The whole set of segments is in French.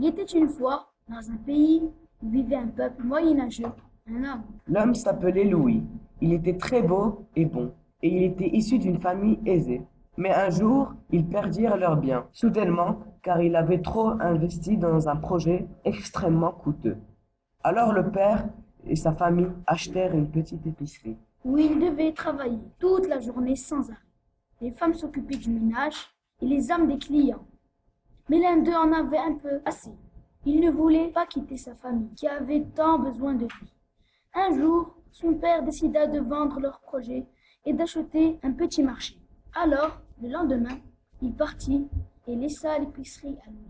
était une fois, dans un pays où vivait un peuple moyenâgeux, un homme. L'homme s'appelait Louis. Il était très beau et bon, et il était issu d'une famille aisée. Mais un jour, ils perdirent leurs biens, soudainement, car il avait trop investi dans un projet extrêmement coûteux. Alors le père et sa famille achetèrent une petite épicerie. Où il devait travailler toute la journée sans arrêt. Les femmes s'occupaient du ménage et les hommes des clients. Mais l'un d'eux en avait un peu assez. Il ne voulait pas quitter sa famille, qui avait tant besoin de lui. Un jour, son père décida de vendre leur projet et d'acheter un petit marché. Alors, le lendemain, il partit et laissa l'épicerie à lui.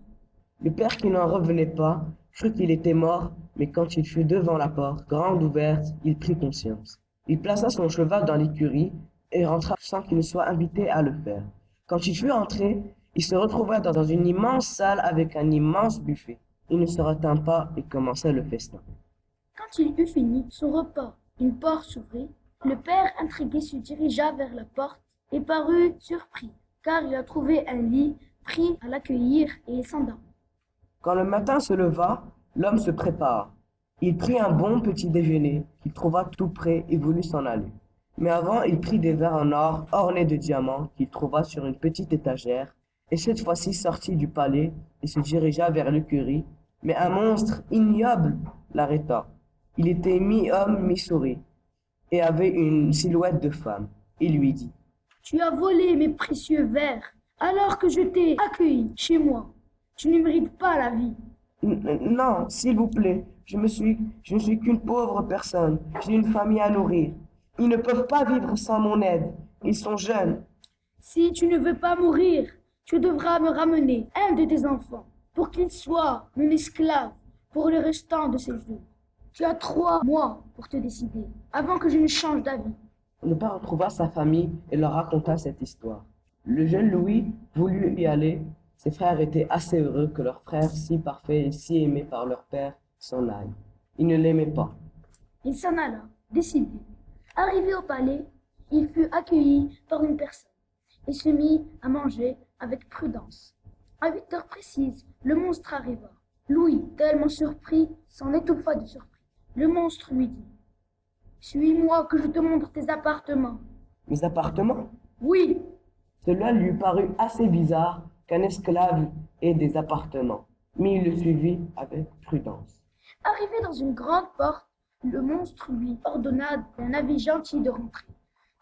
Le père qui n'en revenait pas crut qu'il était mort, mais quand il fut devant la porte, grande ouverte, il prit conscience. Il plaça son cheval dans l'écurie et rentra sans qu'il ne soit invité à le faire. Quand il fut entré, il se retrouva dans une immense salle avec un immense buffet. Il ne se retint pas et commença le festin. Quand il eut fini son repas, une porte s'ouvrit. Le père intrigué se dirigea vers la porte et parut surpris, car il a trouvé un lit prêt à l'accueillir et il s'endormit. Quand le matin se leva, l'homme se prépara. Il prit un bon petit déjeuner qu'il trouva tout prêt et voulut s'en aller. Mais avant, il prit des verres en or ornés de diamants qu'il trouva sur une petite étagère, et cette fois-ci sortit du palais et se dirigea vers l'écurie. Mais un monstre ignoble l'arrêta. Il était mi-homme, mi-souris, et avait une silhouette de femme. Il lui dit: Tu as volé mes précieux verres, alors que je t'ai accueilli chez moi. Tu ne mérites pas la vie. Non, s'il vous plaît, je ne suis qu'une pauvre personne. J'ai une famille à nourrir. Ils ne peuvent pas vivre sans mon aide. Ils sont jeunes. Si tu ne veux pas mourir, tu devras me ramener un de tes enfants pour qu'il soit mon esclave pour le restant de ses jours. Tu as 3 mois pour te décider, avant que je ne change d'avis. Le père retrouva sa famille et leur raconta cette histoire. Le jeune Louis voulut y aller. Ses frères étaient assez heureux que leur frère, si parfait et si aimé par leur père, s'en aille. Ils ne l'aimaient pas. Il s'en alla, décidé. Arrivé au palais, il fut accueilli par une personne et se mit à manger avec prudence. À 8 heures précises, le monstre arriva. Louis, tellement surpris, s'en étouffa de surprise. Le monstre lui dit: Suis-moi que je te montre tes appartements. Mes appartements? Oui, Cela lui parut assez bizarre qu'un esclave ait des appartements, mais il le suivit avec prudence. arrivé dans une grande porte, le monstre lui ordonna d'un avis gentil de rentrer.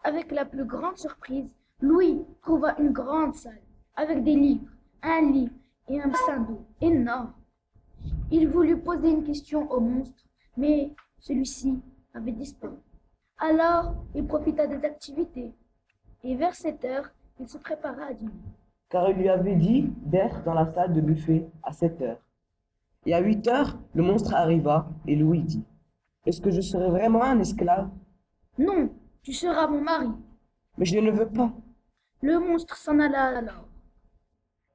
Avec la plus grande surprise, Louis trouva une grande salle, avec des livres, un lit et un bassin d'eau énorme. Il voulut poser une question au monstre, mais celui-ci avait disparu. Alors, il profita des activités, et vers 7 heures, il se prépara à dîner. Car il lui avait dit d'être dans la salle de buffet à 7 heures. Et à 8 heures, le monstre arriva et Louis dit: Est-ce que je serai vraiment un esclave? Non, tu seras mon mari. Mais je ne veux pas. Le monstre s'en alla alors.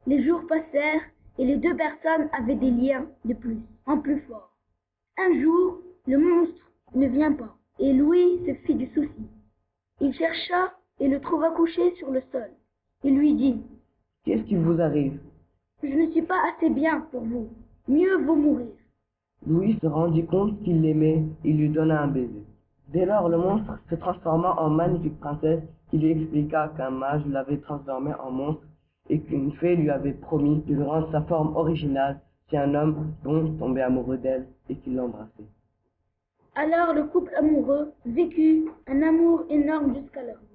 Les jours passèrent et les 2 personnes avaient des liens de plus en plus forts. Un jour, le monstre ne vient pas et Louis se fit du souci. Il chercha et le trouva couché sur le sol. Il lui dit: Qu'est-ce qui vous arrive? Je ne suis pas assez bien pour vous. Mieux vaut mourir. Louis se rendit compte qu'il l'aimait et lui donna un baiser. Dès lors, le monstre se transforma en magnifique princesse qui lui expliqua qu'un mage l'avait transformé en monstre et qu'une fée lui avait promis de lui rendre sa forme originale si un homme bon tombait amoureux d'elle et qu'il l'embrassait. Alors le couple amoureux vécut un amour énorme jusqu'à leur mort.